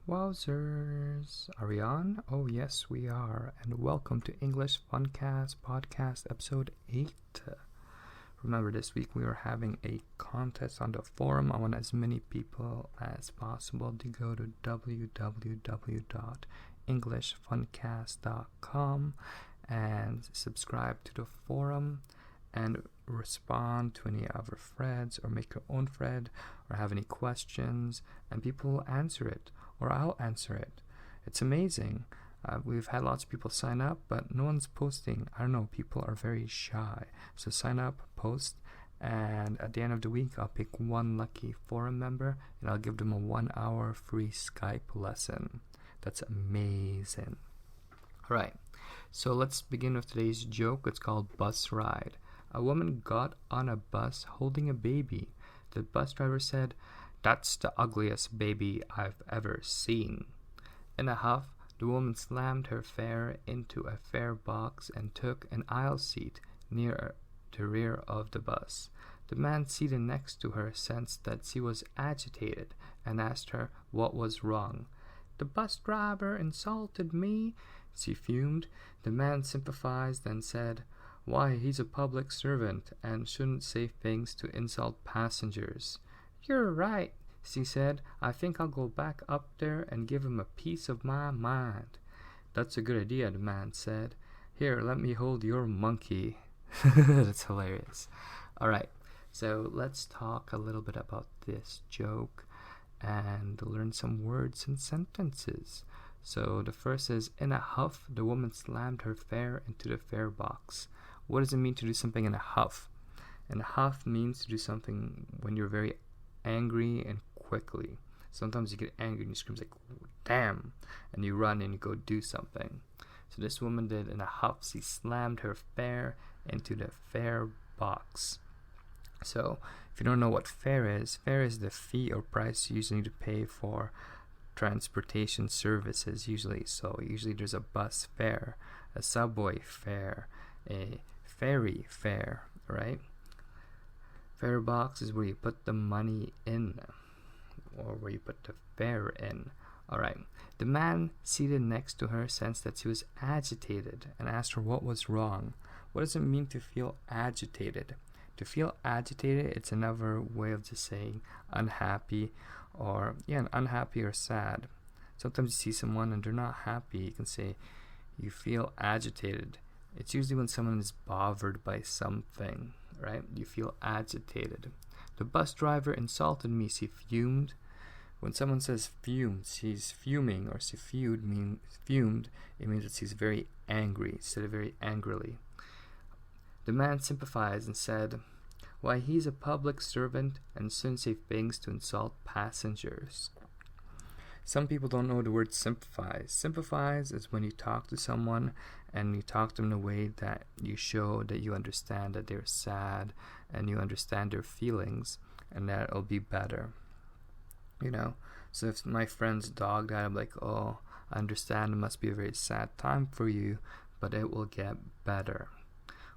Wowzers! Are we on? Oh, yes, we are. And welcome to English Funcast Podcast Episode 8. Remember, this week we are having a contest on the forum. I want as many people as possible to go to www.englishfuncast.com and subscribe to the forum and respond to any of our threads, or make your own thread, or have any questions, and people will answer it, or I'll answer it. It's amazing. We've had lots of people sign up, but no one's posting. I don't know, people are very shy. So sign up, post, and at the end of the week, I'll pick one lucky forum member, and I'll give them a 1-hour free Skype lesson. That's amazing. All right, so let's begin with today's joke. It's called Bus Ride. A woman got on a bus holding a baby. The bus driver said, "That's the ugliest baby I've ever seen." In a huff, the woman slammed her fare into a fare box and took an aisle seat near the rear of the bus. The man seated next to her sensed that she was agitated and asked her what was wrong. "The bus driver insulted me," she fumed. The man sympathized and said, "Why, he's a public servant and shouldn't say things to insult passengers." "You're right," she said. "I think I'll go back up there and give him a piece of my mind." "That's a good idea," the man said. "Here, let me hold your monkey." That's hilarious. Alright, so let's talk a little bit about this joke and learn some words and sentences. So the first is, in a huff, the woman slammed her fare into the fare box. What does it mean to do something in a huff? And a huff means to do something when you're very angry and quickly. Sometimes you get angry and you scream like, "Damn!" and you run and you go do something. So this woman did in a huff. She slammed her fare into the fare box. So if you don't know what fare is the fee or price you usually need to pay for transportation services usually. So usually there's a bus fare, a subway fare, a ferry fare, right? Fare box is where you put the money in, or where you put the fare in. Alright. The man seated next to her sensed that she was agitated and asked her what was wrong. What does it mean to feel agitated? To feel agitated, it's another way of just saying unhappy, or unhappy or sad. Sometimes you see someone and they're not happy, you can say you feel agitated. It's usually when someone is bothered by something, right? You feel agitated. The bus driver insulted me, she fumed. When someone says fumed, she's fuming, or she fumed, it means that she's very angry, said very angrily. The man sympathized and said, "Why, he's a public servant and shouldn't say things to insult passengers." Some people don't know the word sympathize. Sympathize is when you talk to someone and you talk to them in a way that you show that you understand that they're sad and you understand their feelings, and that it'll be better. You know, so if my friend's dog died, I'm like, "Oh, I understand it must be a very sad time for you, but it will get better."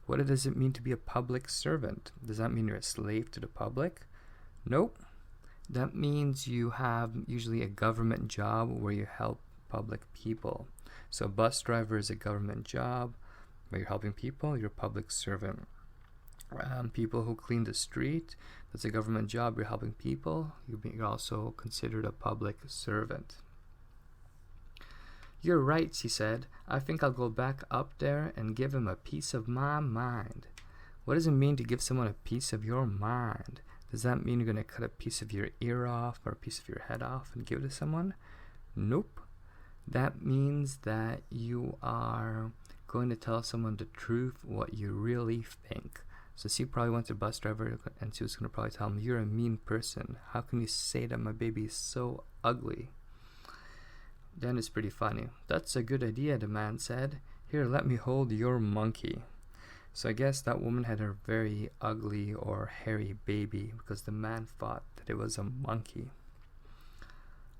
What does it mean to be a public servant? Does that mean you're a slave to the public? Nope. That means you have usually a government job where you help public people. So a bus driver is a government job where you're helping people, you're a public servant. People who clean the street, that's a government job, you're helping people, you're also considered a public servant. "You're right," she said. "I think I'll go back up there and give him a piece of my mind." What does it mean to give someone a piece of your mind? Does that mean you're going to cut a piece of your ear off or a piece of your head off and give it to someone? Nope. That means that you are going to tell someone the truth, what you really think. So she probably went to the bus driver and she was going to probably tell him, "You're a mean person. How can you say that my baby is so ugly?" Then it's pretty funny. "That's a good idea," the man said. "Here, let me hold your monkey." So I guess that woman had a very ugly or hairy baby because the man thought that it was a monkey.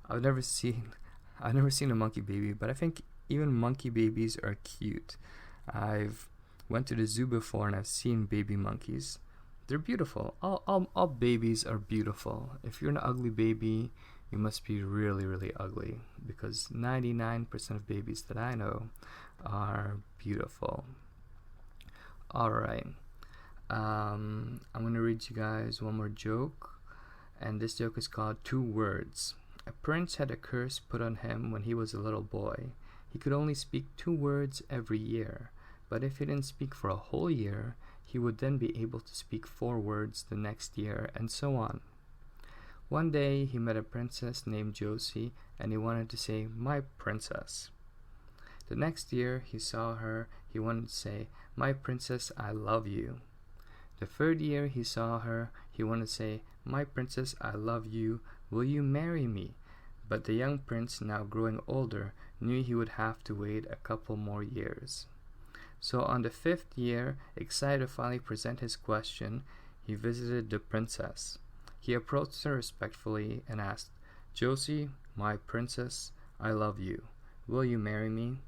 I've never seen a monkey baby, but I think even monkey babies are cute. I've went to the zoo before and I've seen baby monkeys. They're beautiful. All babies are beautiful. If you're an ugly baby, you must be really, really ugly. because 99% of babies that I know are beautiful. Alright, I'm gonna read you guys one more joke, and this joke is called Two Words. A prince had a curse put on him when he was a little boy. He could only speak 2 words every year, but if he didn't speak for a whole year, he would then be able to speak 4 words the next year, and so on. One day, he met a princess named Josie, and he wanted to say, "My princess." The next year, he saw her, he wanted to say, "My princess, I love you." The 3rd year he saw her, he wanted to say, "My princess, I love you. Will you marry me?" But the young prince, now growing older, knew he would have to wait a couple more years. So on the 5th year, excited to finally present his question, he visited the princess. He approached her respectfully and asked, "Josie, my princess, I love you. Will you marry me?"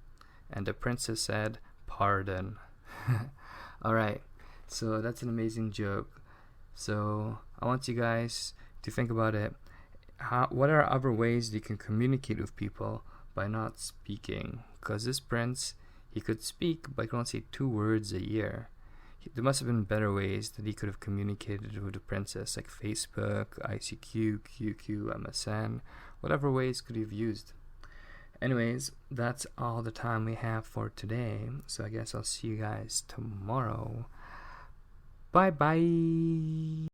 And the princess said, "Pardon." Alright, so that's an amazing joke. So I want you guys to think about it. What are other ways you can communicate with people by not speaking? Because this prince, he could speak, but he could only say 2 words a year. There must have been better ways that he could have communicated with the princess, like Facebook, ICQ, QQ, MSN, whatever ways could he have used. Anyways, that's all the time we have for today, so I guess I'll see you guys tomorrow. Bye bye.